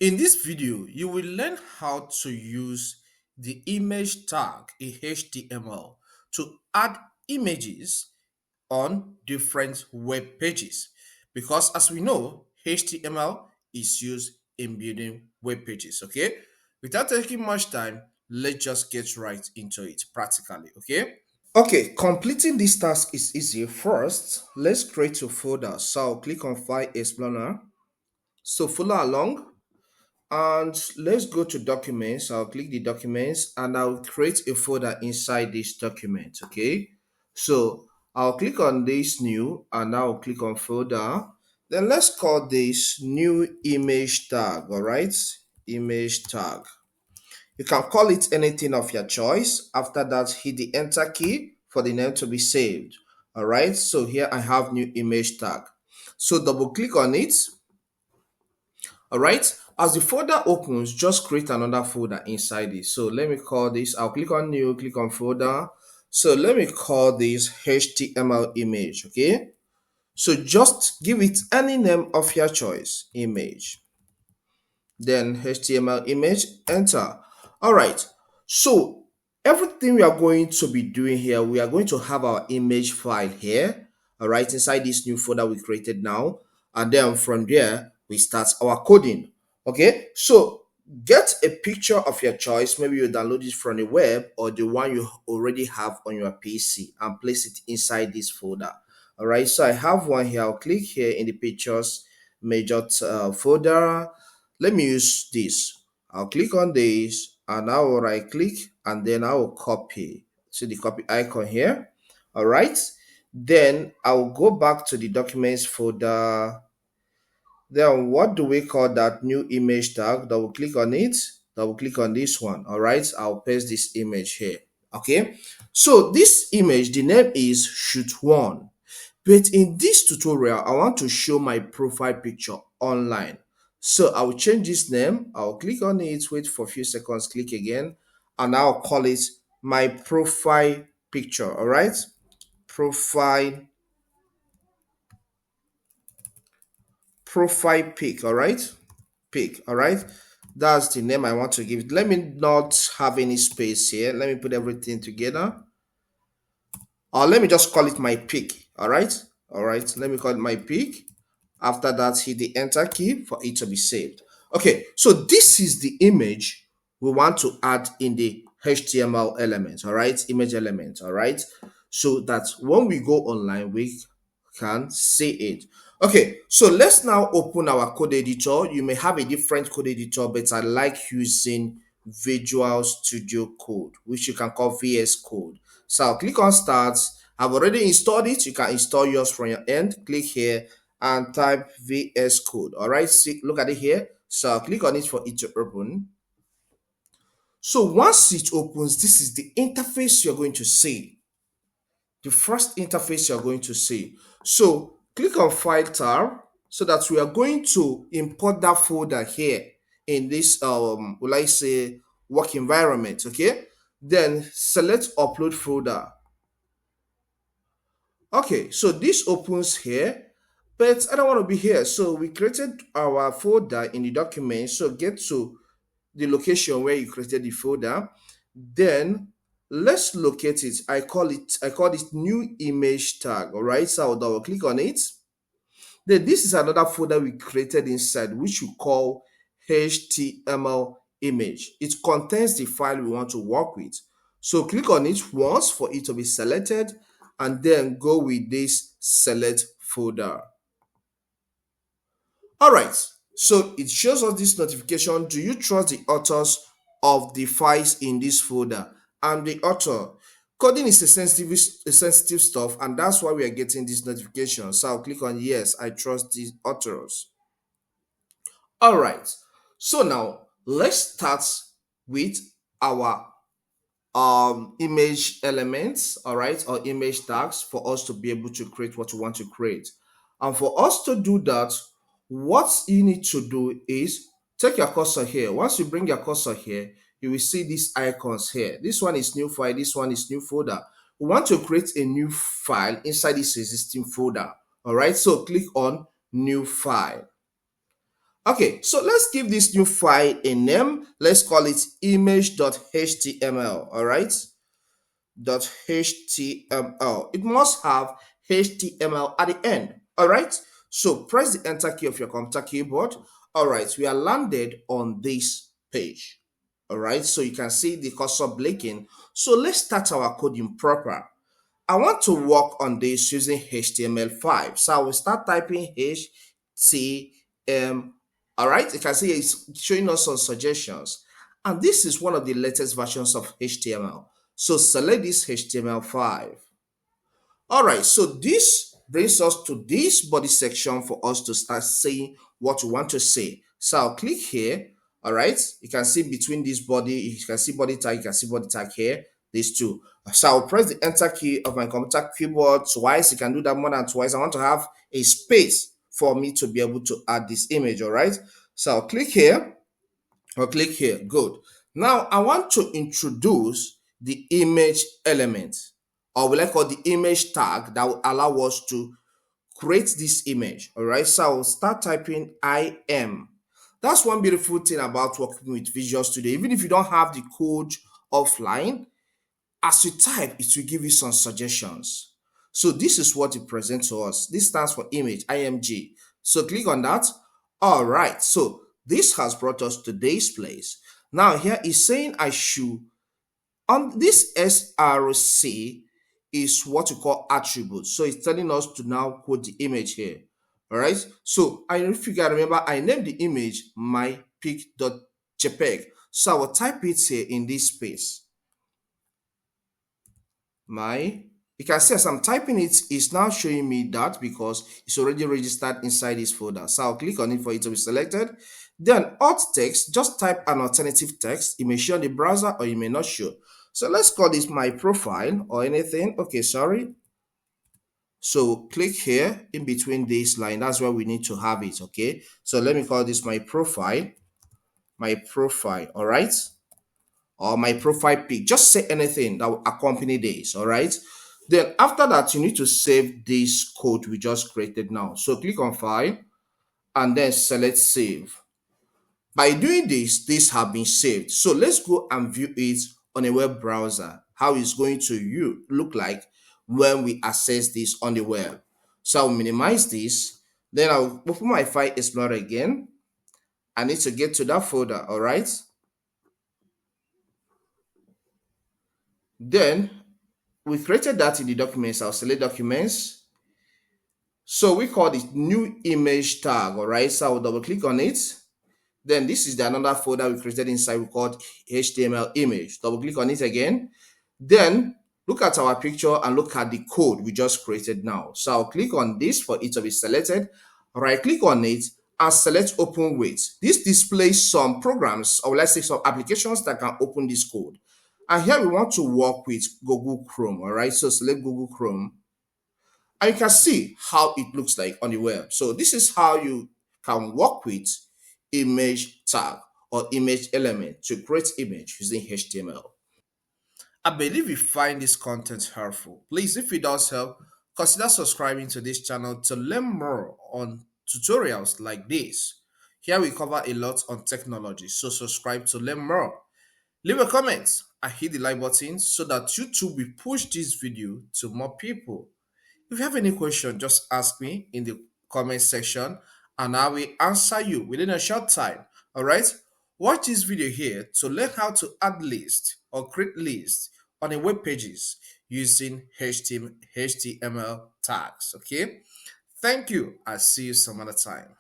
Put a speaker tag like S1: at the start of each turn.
S1: In this video, you will learn how to use the image tag in HTML to add images on different web pages. Because as we know, HTML is used in building web pages, okay? Without taking much time, let's just get right into it practically, okay? Okay, completing this task is easy. First, let's create a folder. So I'll click on File Explorer. So follow along. And let's go to documents. I'll click the documents and I'll create a folder inside this document. Okay. So I'll click on this new and I'll click on folder. Then let's call this new image tag. All right. Image tag. You can call it anything of your choice. After that, hit the enter key for the name to be saved. All right. So here I have new image tag. So double click on it. All right. As the folder opens, just create another folder inside it. So let me call this, I'll click on new, click on folder. So let me call this HTML image. Okay. So just give it any name of your choice, image. Then HTML image, enter. All right. So everything we are going to be doing here, we are going to have our image file here. All right. Inside this new folder we created now. And then from there, we start our coding. Okay. So get a picture of your choice. Maybe you download it from the web or the one you already have on your PC and place it inside this folder. All right. So I have one here. I'll click here in the pictures major folder. Let me use this. I'll click on this and I will right click and then I will copy. See the copy icon here. All right. Then I'll go back to the documents folder. Then what do we call that new image tag? Double click on it. Double click on this one. All right. I'll paste this image here. Okay. So this image, the name is shoot one. But in this tutorial, I want to show my profile picture online. So I'll change this name. I'll click on it, wait for a few seconds, click again, and I'll call it my profile picture. All right. Profile, profile pic. All right. Pic. All right. That's the name I want to give it. Let me not have any space here. Let me put everything together. Or let me just call it my pic. All right. All right. Let me call it my pic. After that, hit the enter key for it to be saved. Okay, so this is the image we want to add in the HTML element, all right, image element, all right, so that when we go online, we can see it. Okay, so let's now open our code editor. You may have a different code editor, but I like using Visual Studio Code, which you can call VS Code. So I'll click on Start. I've already installed it. You can install yours from your end. Click here and type VS Code. All right, see, look at it here. So I'll click on it for it to open. So once it opens, this is the interface you're going to see. The first interface you're going to see. So click on File tab so that we are going to import that folder here in this, will I say, work environment. Okay. Then select Upload Folder. Okay, so this opens here, but I don't want to be here. So we created our folder in the document. So get to the location where you created the folder. Then let's locate it. I call it new image tag. All right, so I'll double click on it. Then this is another folder we created inside, which we call HTML image. It contains the file we want to work with. So click on it once for it to be selected and then go with this select folder. All right, so it shows us this notification. Do you trust the authors of the files in this folder? I'm the author. Coding is a sensitive stuff, and that's why we are getting this notification. So I'll click on yes, I trust the authors. All right, so now let's start with our image elements, all right, or image tags for us to be able to create what we want to create. And for us to do that, what you need to do is take your cursor here. Once you bring your cursor here, you will see these icons here. This one is new file, this one is new folder. We want to create a new file inside this existing folder. All right, so click on new file. Okay, so let's give this new file a name. Let's call it image.html. All right, .html. It must have HTML at the end. All right, so press the enter key of your computer keyboard. All right, we are landed on this page. All right, so you can see the cursor blinking. So let's start our coding proper. I want to work on this using HTML5. So I will start typing HTML. All right, you can see it's showing us some suggestions. And this is one of the latest versions of HTML. So select this HTML5. All right, so this brings us to this body section for us to start saying what we want to say. So I'll click here. All right, you can see between this body, you can see body tag, you can see body tag here, these two. So I'll press the enter key of my computer keyboard twice. You can do that more than twice. I want to have a space for me to be able to add this image. All right, so I'll click here. I'll click here. Good. Now I want to introduce the image element, or will I call the image tag that will allow us to create this image. All right, so I'll start typing I am. That's one beautiful thing about working with Visual Studio. Even if you don't have the code offline, as you type, it will give you some suggestions. So this is what it presents to us. This stands for image, IMG. So click on that. All right, so this has brought us to this place. Now here is saying I should, on this SRC is what you call attributes. So it's telling us to now code the image here. All right, so if you can remember, I named the image my pic.jpg. So I will type it here in this space. My, you can see as I'm typing it, it's now showing me that because it's already registered inside this folder. So I'll click on it for it to be selected. Then alt text, just type an alternative text. It may show on the browser or it may not show. So let's call this my profile or anything. Okay, sorry. So click here in between this line. That's where we need to have it. Okay, so let me call this my profile. My profile. All right, or my profile pic. Just say anything that will accompany this. All right, then after that you need to save this code we just created now. So click on file and then select save. By doing this, these have been saved. So let's go and view it on a web browser, how it's going to look like when we access this on the web. So I'll minimize this. Then I'll open my file explorer again. I need to get to that folder. All right, then we created that in the documents. I'll select documents. So we call it new image tag. All right, so I'll double click on it. Then this is the another folder we created inside. We called HTML image. Double click on it again. Then look at our picture and look at the code we just created now. So I'll click on this for it to be selected. Right click on it and select open with. This displays some programs, or let's say some applications that can open this code. And here we want to work with Google Chrome. All right, so select Google Chrome and you can see how it looks like on the web. So this is how you can work with image tag or image element to create image using HTML. I believe you find this content helpful. Please, if it does help, consider subscribing to this channel to learn more on tutorials like this. Here we cover a lot on technology, so subscribe to learn more. Leave a comment and hit the like button so that YouTube will push this video to more people. If you have any question, just ask me in the comment section and I will answer you within a short time. All right? Watch this video here to learn how to add list or create list on a web pages using HTML tags. Okay? Thank you. I'll see you some other time.